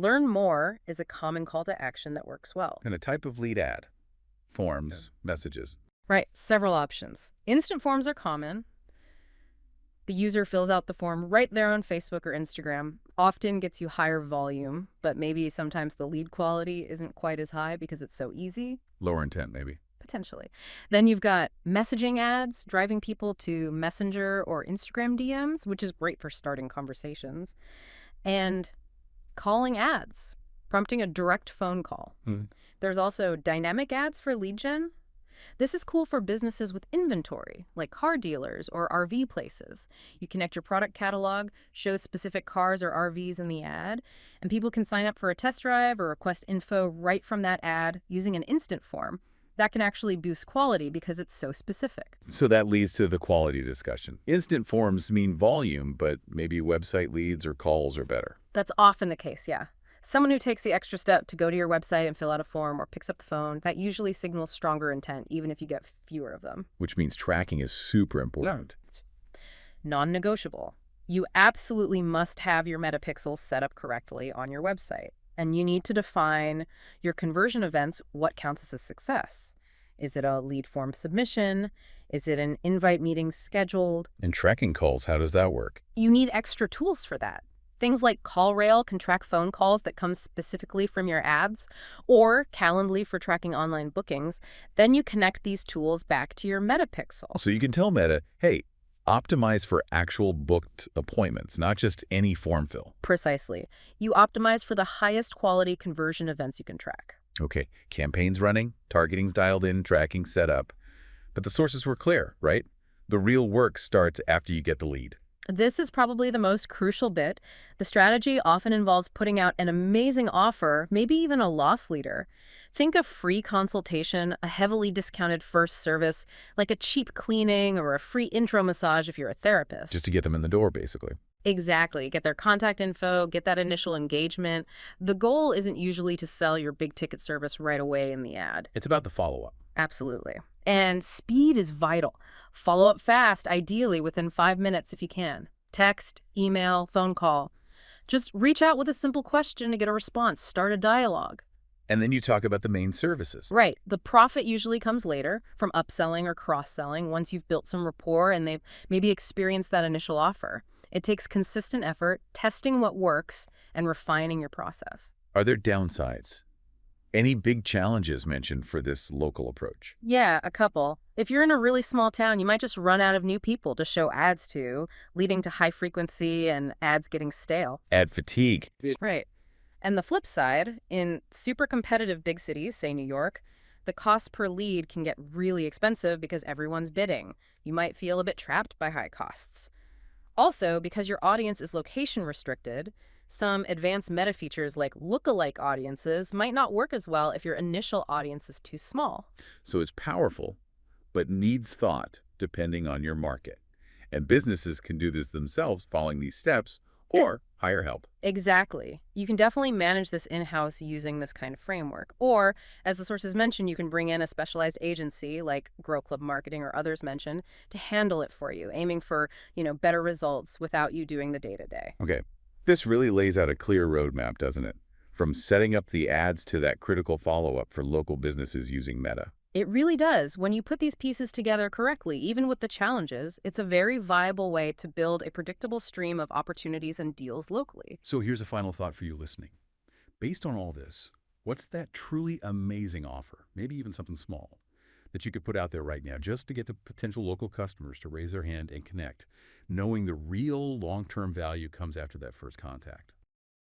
Learn more is a common call to action that works well. And a type of lead ad. Forms, messages. Right, several options. Instant forms are common. The user fills out the form right there on Facebook or Instagram. Often gets you higher volume, but maybe sometimes the lead quality isn't quite as high because it's so easy. Lower intent, maybe. Potentially. Then you've got messaging ads, driving people to Messenger or Instagram DMs, which is great for starting conversations. And calling ads, prompting a direct phone call. There's also dynamic ads for lead gen. This is cool for businesses with inventory, like car dealers or RV places. You connect your product catalog, show specific cars or RVs in the ad, and people can sign up for a test drive or request info right from that ad using an instant form. That can actually boost quality because it's so specific. So that leads to the quality discussion. Instant forms mean volume, but maybe website leads or calls are better. That's often the case, yeah. Someone who takes the extra step to go to your website and fill out a form or picks up the phone, that usually signals stronger intent, even if you get fewer of them. Which means tracking is super important. Non-negotiable. You absolutely must have your metapixels set up correctly on your website. And you need to define your conversion events, what counts as a success. Is it a lead form submission? Is it an invite meeting scheduled? And tracking calls, how does that work? You need extra tools for that. Things like CallRail can track phone calls that come specifically from your ads, or Calendly for tracking online bookings. Then you connect these tools back to your metapixel. So you can tell Meta, hey, optimize for actual booked appointments, not just any form fill. Precisely. You optimize for the highest quality conversion events you can track. Okay, campaigns running, targeting's dialed in, tracking set up. But the sources were clear, right? The real work starts after you get the lead. This is probably the most crucial bit. The strategy often involves putting out an amazing offer, maybe even a loss leader. Think a free consultation, a heavily discounted first service, like a cheap cleaning or a free intro massage if you're a therapist. Just to get them in the door, basically. Exactly. Get their contact info, get that initial engagement. The goal isn't usually to sell your big ticket service right away in the ad. It's about the follow-up. Absolutely. And speed is vital. Follow up fast, ideally within 5 minutes if you can. Text, email, phone call. Just reach out with a simple question to get a response. Start a dialogue. And then you talk about the main services. Right. The profit usually comes later from upselling or cross-selling once you've built some rapport and they've maybe experienced that initial offer. It takes consistent effort, testing what works, and refining your process. Are there downsides? Any big challenges mentioned for this local approach? Yeah, a couple. If you're in a really small town, you might just run out of new people to show ads to, leading to high frequency and ads getting stale. Ad fatigue. Right. And the flip side, in super competitive big cities, say New York, the cost per lead can get really expensive because everyone's bidding. You might feel a bit trapped by high costs. Also, because your audience is location restricted, some advanced meta features like lookalike audiences might not work as well if your initial audience is too small. So it's powerful, but needs thought depending on your market. And businesses can do this themselves following these steps or hire help. Exactly. You can definitely manage this in-house using this kind of framework. Or, as the sources mentioned, you can bring in a specialized agency like Grow Club Marketing or others mentioned to handle it for you, aiming for, better results without you doing the day-to-day. Okay. This really lays out a clear roadmap, doesn't it? From setting up the ads to that critical follow-up for local businesses using Meta. It really does. When you put these pieces together correctly, even with the challenges, it's a very viable way to build a predictable stream of opportunities and deals locally. So here's a final thought for you listening. Based on all this, what's that truly amazing offer, maybe even something small, that you could put out there right now just to get the potential local customers to raise their hand and connect, knowing the real long-term value comes after that first contact?